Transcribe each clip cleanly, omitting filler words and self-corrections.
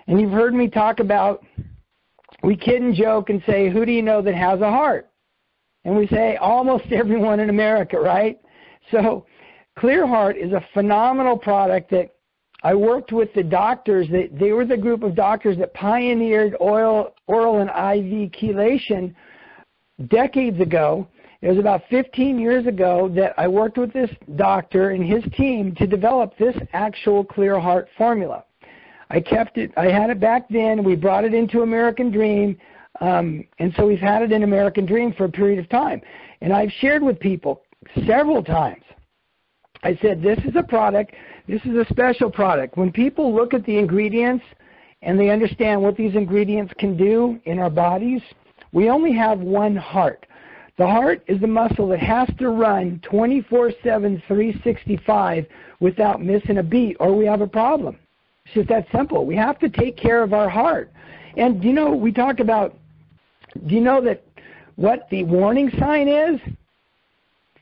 And you've heard me talk about, we kid and joke and say, who do you know that has a heart? And we say almost everyone in America, right? So ClearHeart is a phenomenal product that I worked with the doctors. They were the group of doctors that pioneered oral and IV chelation decades ago. It was about 15 years ago that I worked with this doctor and his team to develop this actual ClearHeart formula. I kept it. I had it back then. We brought it into American Dream, and so we've had it in American Dream for a period of time. And I've shared with people several times. I said, this is a product, this is a special product. When people look at the ingredients and they understand what these ingredients can do in our bodies, we only have one heart. The heart is the muscle that has to run 24/7, 365 without missing a beat, or we have a problem. It's just that simple. We have to take care of our heart. And we talk about, do you know that what the warning sign is?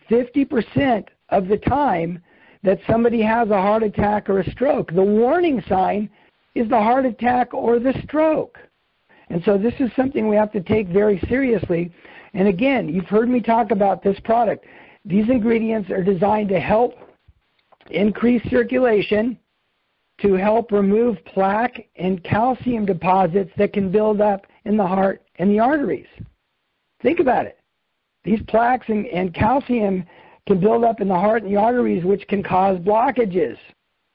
50% of the time that somebody has a heart attack or a stroke, the warning sign is the heart attack or the stroke. And so this is something we have to take very seriously. And again, you've heard me talk about this product. These ingredients are designed to help increase circulation, to help remove plaque and calcium deposits that can build up in the heart and the arteries. Think about it. These plaques and calcium can build up in the heart and the arteries, which can cause blockages,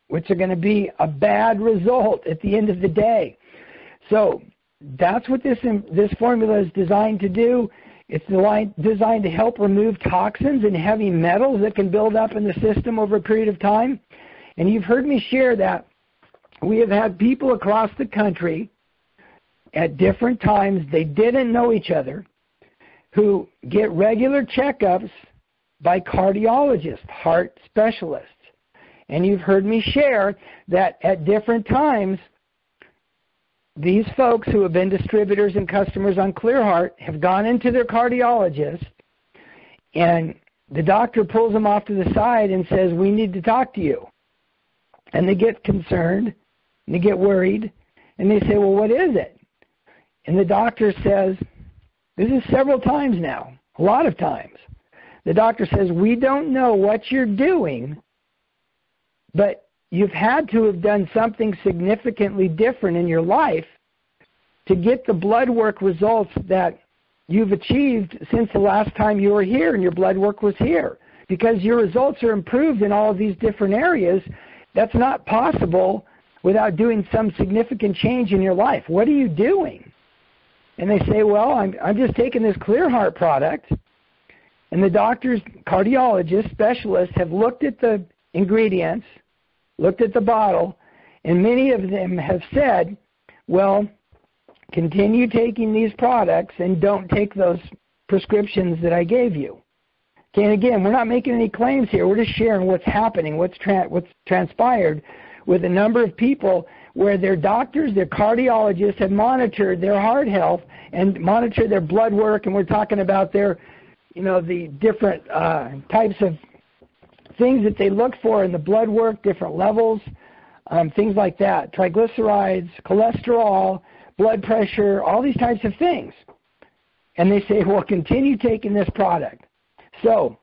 which are going to be a bad result at the end of the day. So that's what this formula is designed to do. It's designed to help remove toxins and heavy metals that can build up in the system over a period of time. And you've heard me share that we have had people across the country at different times, they didn't know each other, who get regular checkups by cardiologists, heart specialists. And you've heard me share that at different times, these folks who have been distributors and customers on ClearHeart have gone into their cardiologist, and the doctor pulls them off to the side and says, we need to talk to you. And they get concerned, and they get worried, and they say, well, what is it? And the doctor says, this is several times now, a lot of times. The doctor says, we don't know what you're doing, but you've had to have done something significantly different in your life to get the blood work results that you've achieved since the last time you were here and your blood work was here. Because your results are improved in all of these different areas, that's not possible without doing some significant change in your life. What are you doing? And they say, well, I'm just taking this ClearHeart product. And the doctors, cardiologists, specialists have looked at the ingredients, looked at the bottle, and many of them have said, well, continue taking these products and don't take those prescriptions that I gave you. Okay, and again, we're not making any claims here. We're just sharing what's happening, what's transpired with a number of people where their doctors, their cardiologists have monitored their heart health and monitored their blood work, and we're talking about their the different types of things that they look for in the blood work, different levels, things like that, triglycerides, cholesterol, blood pressure, all these types of things. And they say, well, continue taking this product. So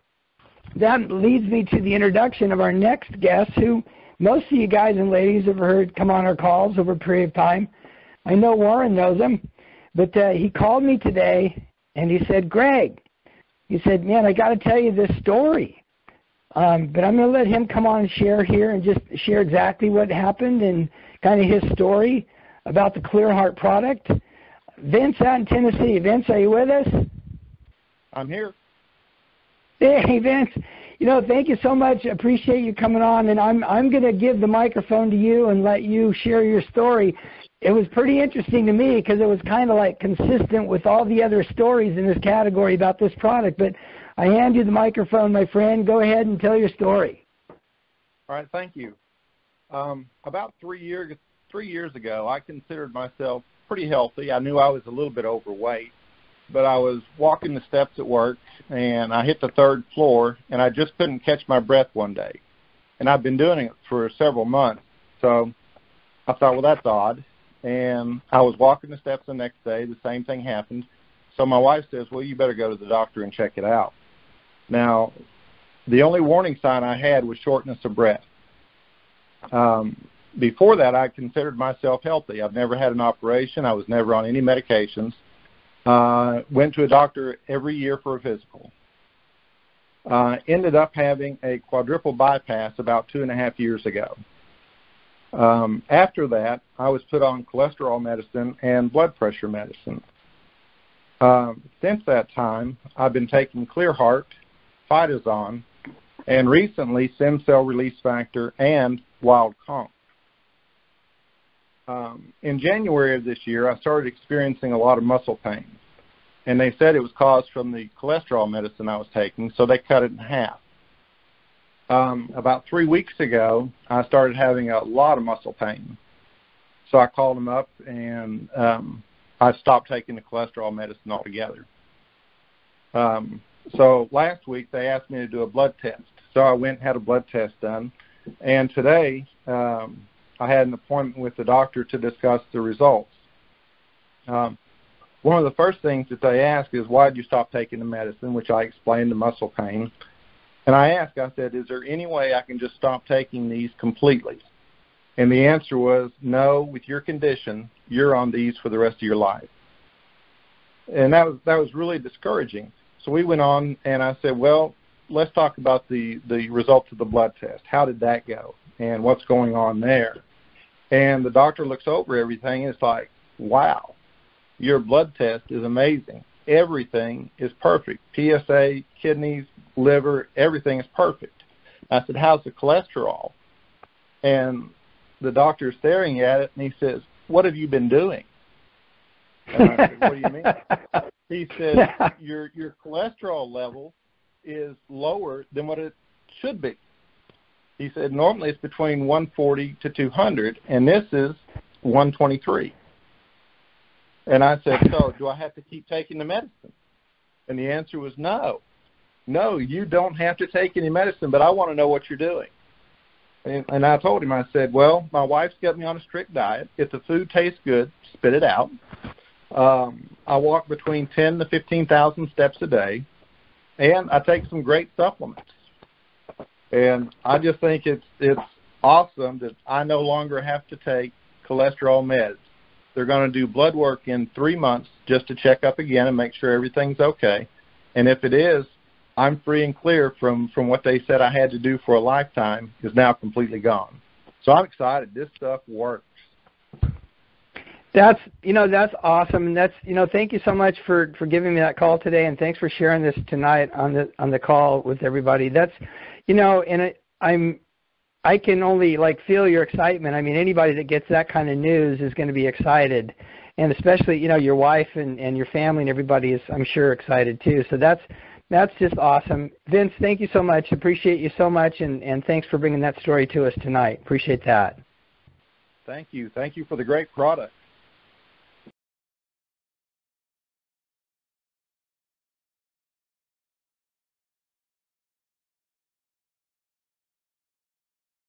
that leads me to the introduction of our next guest, who most of you guys and ladies have heard come on our calls over a period of time. I know Warren knows him, but he called me today and he said, Greg, he said, man, I got to tell you this story. But I'm going to let him come on and share here and just share exactly what happened and kind of his story about the ClearHeart product. Vince out in Tennessee. Vince, are you with us? I'm here. Hey, Vince. Thank you so much. Appreciate you coming on. And I'm going to give the microphone to you and let you share your story. It was pretty interesting to me because it was kind of like consistent with all the other stories in this category about this product. But I hand you the microphone, my friend. Go ahead and tell your story. All right, thank you. About 3 years ago, I considered myself pretty healthy. I knew I was a little bit overweight, but I was walking the steps at work, and I hit the third floor, and I just couldn't catch my breath one day. And I've been doing it for several months. So I thought, well, that's odd. and I was walking the steps the next day. The same thing happened. So my wife says, well, you better go to the doctor and check it out. Now, the only warning sign I had was shortness of breath. Before that, I considered myself healthy. I've never had an operation. I was never on any medications. Went to a doctor every year for a physical. Ended up having a quadruple bypass about 2.5 years ago. After that, I was put on cholesterol medicine and blood pressure medicine. Since that time, I've been taking ClearHeart, Phytazon, and recently stem cell release factor and Wild Conk. In January of this year, I started experiencing a lot of muscle pain, and they said it was caused from the cholesterol medicine I was taking, so they cut it in half. About 3 weeks ago, I started having a lot of muscle pain, so I called them up, and I stopped taking the cholesterol medicine altogether. So last week, they asked me to do a blood test, so I went and had a blood test done, and today I had an appointment with the doctor to discuss the results. One of the first things that they ask is, why did you stop taking the medicine, which I explained, the muscle pain. And I said, is there any way I can just stop taking these completely? And the answer was, no, with your condition, you're on these for the rest of your life. And that was really discouraging. So we went on, and I said, well, let's talk about the results of the blood test. How did that go? And what's going on there? And the doctor looks over everything, and it's like, wow, your blood test is amazing. Everything is perfect. PSA, kidneys, liver, everything is perfect. I said, how's the cholesterol? And the doctor's staring at it, and he says, what have you been doing? And I said, what do you mean? He said, your cholesterol level is lower than what it should be. He said, normally it's between 140 to 200, and this is 123. And I said, so do I have to keep taking the medicine? And the answer was no. No, you don't have to take any medicine, but I want to know what you're doing. And I told him, I said, well, my wife's got me on a strict diet. If the food tastes good, spit it out. I walk between 10 to 15,000 steps a day, and I take some great supplements. And I just think it's awesome that I no longer have to take cholesterol meds. They're going to do blood work in 3 months just to check up again and make sure everything's okay. And if it is, I'm free and clear from what they said I had to do for a lifetime is now completely gone. So I'm excited. This stuff works. That's awesome. And thank you so much for giving me that call today, and thanks for sharing this tonight on the call with everybody. I can only feel your excitement. I mean, anybody that gets that kind of news is going to be excited, and especially your wife and your family and everybody is, I'm sure, excited too. So that's just awesome. Vince, thank you so much. Appreciate you so much, and thanks for bringing that story to us tonight. Appreciate that. Thank you. Thank you for the great product.